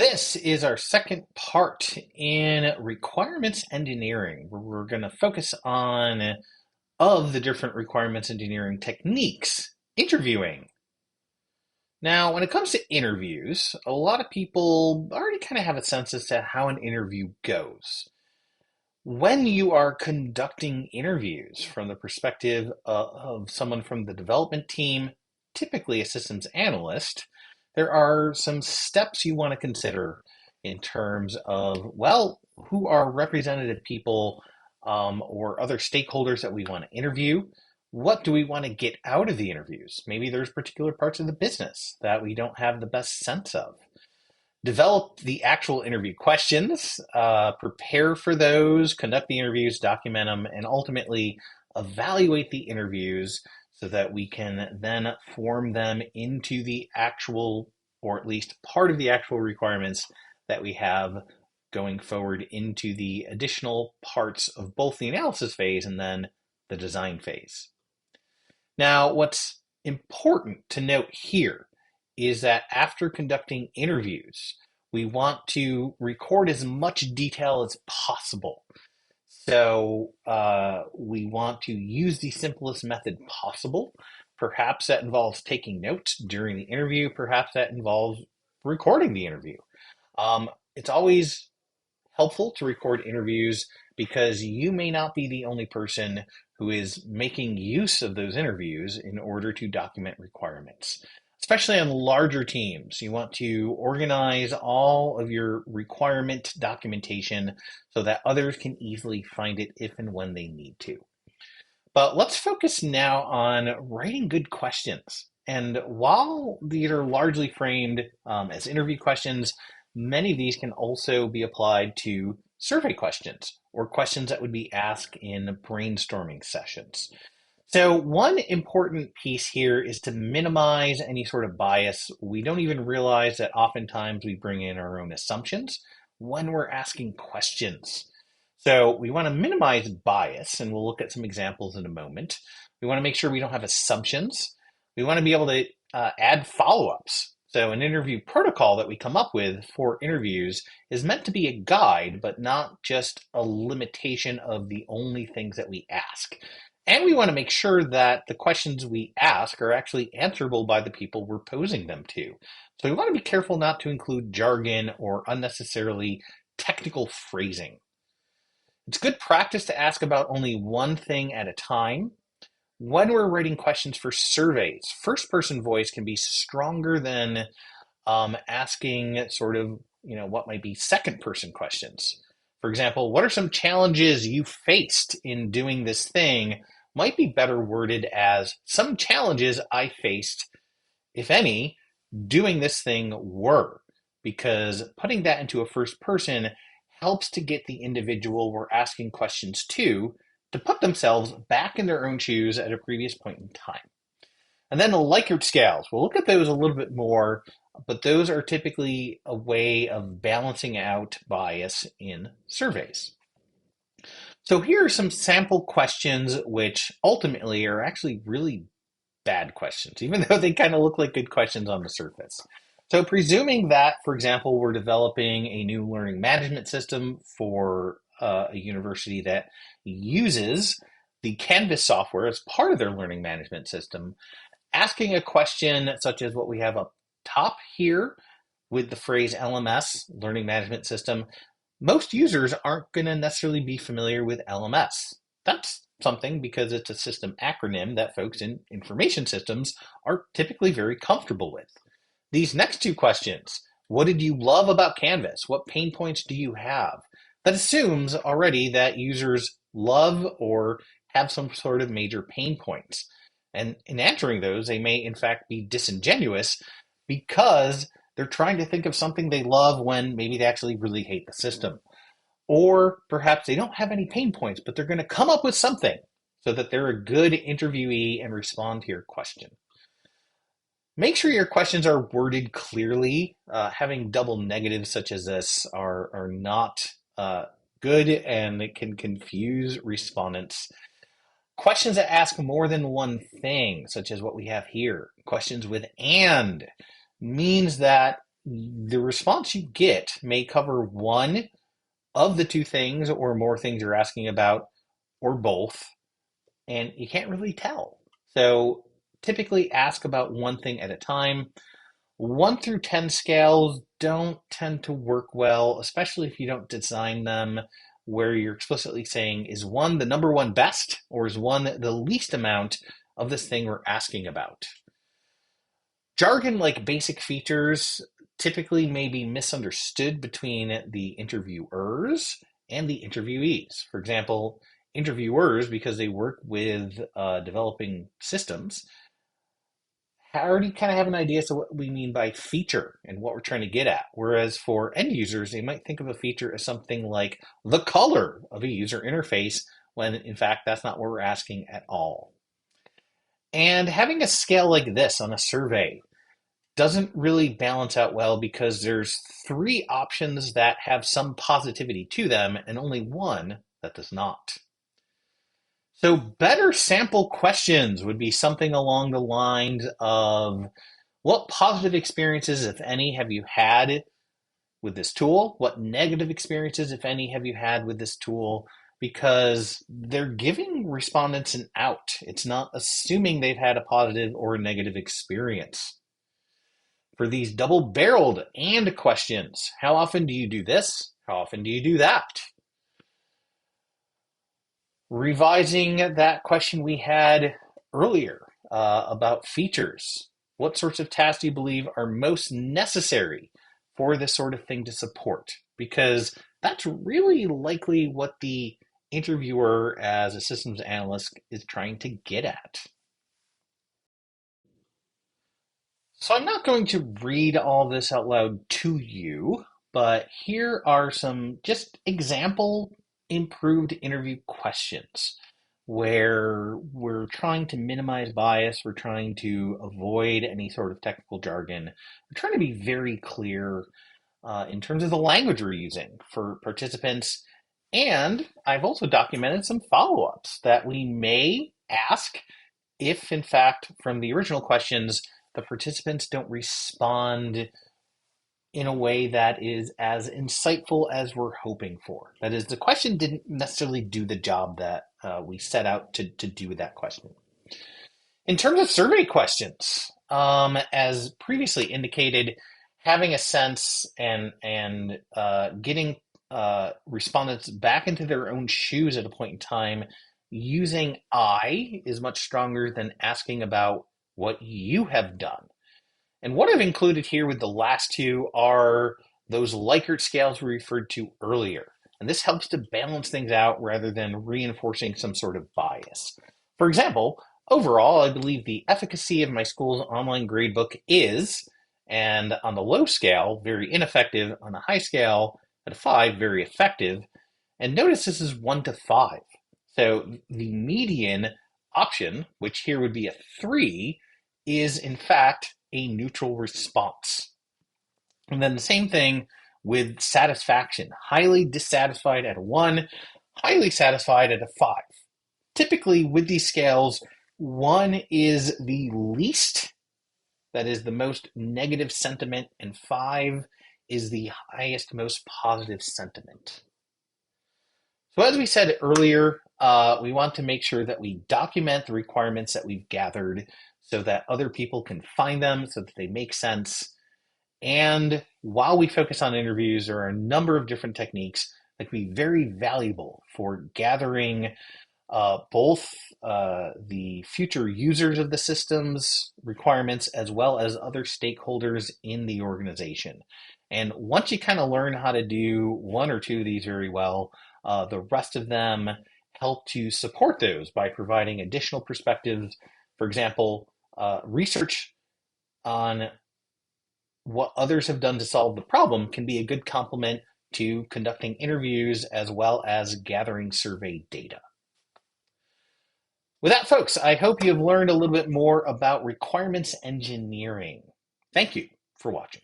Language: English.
This is our second part in requirements engineering, where we're going to focus on of the different requirements engineering techniques, interviewing. Now, when it comes to interviews, a lot of people already kind of have a sense as to how an interview goes. When you are conducting interviews from the perspective of someone from the development team, typically a systems analyst, there are some steps you want to consider in terms of, well, who are representative people or other stakeholders that we want to interview? What do we want to get out of the interviews? Maybe there's particular parts of the business that we don't have the best sense of. Develop the actual interview questions, prepare for those, conduct the interviews, document them, and ultimately evaluate the interviews so that we can then form them into the actual, or at least part of the actual requirements that we have going forward into the additional parts of both the analysis phase and then the design phase. Now, what's important to note here is that after conducting interviews, we want to record as much detail as possible. So we want to use the simplest method possible. Perhaps that involves taking notes during the interview. Perhaps that involves recording the interview. It's always helpful to record interviews because you may not be the only person who is making use of those interviews in order to document requirements. Especially on larger teams, you want to organize all of your requirement documentation so that others can easily find it if and when they need to. But let's focus now on writing good questions. And while these are largely framed as interview questions, many of these can also be applied to survey questions or questions that would be asked in brainstorming sessions. So one important piece here is to minimize any sort of bias. We don't even realize that oftentimes we bring in our own assumptions when we're asking questions. So we want to minimize bias, and we'll look at some examples in a moment. We want to make sure we don't have assumptions. We want to be able to add follow-ups. So an interview protocol that we come up with for interviews is meant to be a guide, but not just a limitation of the only things that we ask. And we want to make sure that the questions we ask are actually answerable by the people we're posing them to. So we want to be careful not to include jargon or unnecessarily technical phrasing. It's good practice to ask about only one thing at a time. When we're writing questions for surveys, first-person voice can be stronger than asking sort of, what might be second-person questions. For example, what are some challenges you faced in doing this thing might be better worded as some challenges I faced, if any, doing this thing were, because putting that into a first person helps to get the individual we're asking questions to put themselves back in their own shoes at a previous point in time. And then the Likert scales, we'll look at those a little bit more, but those are typically a way of balancing out bias in surveys. So here are some sample questions which ultimately are actually really bad questions, even though they kind of look like good questions on the surface. So presuming that, for example, we're developing a new learning management system for a university that uses the Canvas software as part of their learning management system, asking a question such as what we have up top here with the phrase LMS, Learning Management System, most users aren't going to necessarily be familiar with LMS. That's something because it's a system acronym that folks in information systems are typically very comfortable with. These next two questions, what did you love about Canvas? What pain points do you have? That assumes already that users love or have some sort of major pain points. And in answering those, they may in fact be disingenuous because they're trying to think of something they love when maybe they actually really hate the system. Or perhaps they don't have any pain points, but they're going to come up with something so that they're a good interviewee and respond to your question. Make sure your questions are worded clearly. Having double negatives such as this are not good, and it can confuse respondents. Questions that ask more than one thing, such as what we have here. Questions with and means that the response you get may cover one of the two things or more things you're asking about, or both, and you can't really tell. So typically ask about one thing at a time. 1 through 10 scales don't tend to work well, especially if you don't design them where you're explicitly saying, is 1 the number one best, or is 1 the least amount of this thing we're asking about? Jargon like basic features typically may be misunderstood between the interviewers and the interviewees. For example, interviewers, because they work with developing systems, already kind of have an idea as to what we mean by feature and what we're trying to get at. Whereas for end users, they might think of a feature as something like the color of a user interface, when in fact, that's not what we're asking at all. And having a scale like this on a survey doesn't really balance out well, because there's 3 options that have some positivity to them and only 1 that does not. So better sample questions would be something along the lines of, what positive experiences, if any, have you had with this tool? What negative experiences, if any, have you had with this tool? Because they're giving respondents an out. It's not assuming they've had a positive or a negative experience. For these double-barreled and questions, how often do you do this? How often do you do that? Revising that question we had earlier about features. What sorts of tasks do you believe are most necessary for this sort of thing to support? Because that's really likely what the interviewer, as a systems analyst, is trying to get at. So I'm not going to read all this out loud to you, but here are some just example improved interview questions where we're trying to minimize bias, we're trying to avoid any sort of technical jargon, we're trying to be very clear in terms of the language we're using for participants. And I've also documented some follow-ups that we may ask if, in fact, from the original questions, the participants don't respond in a way that is as insightful as we're hoping for. That is, the question didn't necessarily do the job that we set out to do with that question. In terms of survey questions, as previously indicated, having a sense and getting respondents back into their own shoes at a point in time using I is much stronger than asking about what you have done. And what I've included here with the last 2 are those Likert scales we referred to earlier. And this helps to balance things out rather than reinforcing some sort of bias. For example, overall, I believe the efficacy of my school's online gradebook is, and on the low scale, very ineffective. On the high scale, at a 5, very effective. And notice this is 1 to 5. So the median option, which here would be a 3, is in fact a neutral response. And then the same thing with satisfaction. Highly dissatisfied at a 1, highly satisfied at a 5. Typically with these scales, 1 is the least, that is the most negative sentiment, and 5 is the highest, most positive sentiment. So as we said earlier, we want to make sure that we document the requirements that we've gathered so that other people can find them, so that they make sense. And while we focus on interviews, there are a number of different techniques that can be very valuable for gathering both the future users of the system's requirements as well as other stakeholders in the organization. And once you kind of learn how to do 1 or 2 of these very well, the rest of them help to support those by providing additional perspectives. For example, research on what others have done to solve the problem can be a good complement to conducting interviews as well as gathering survey data. With that, folks, I hope you have learned a little bit more about requirements engineering. Thank you for watching.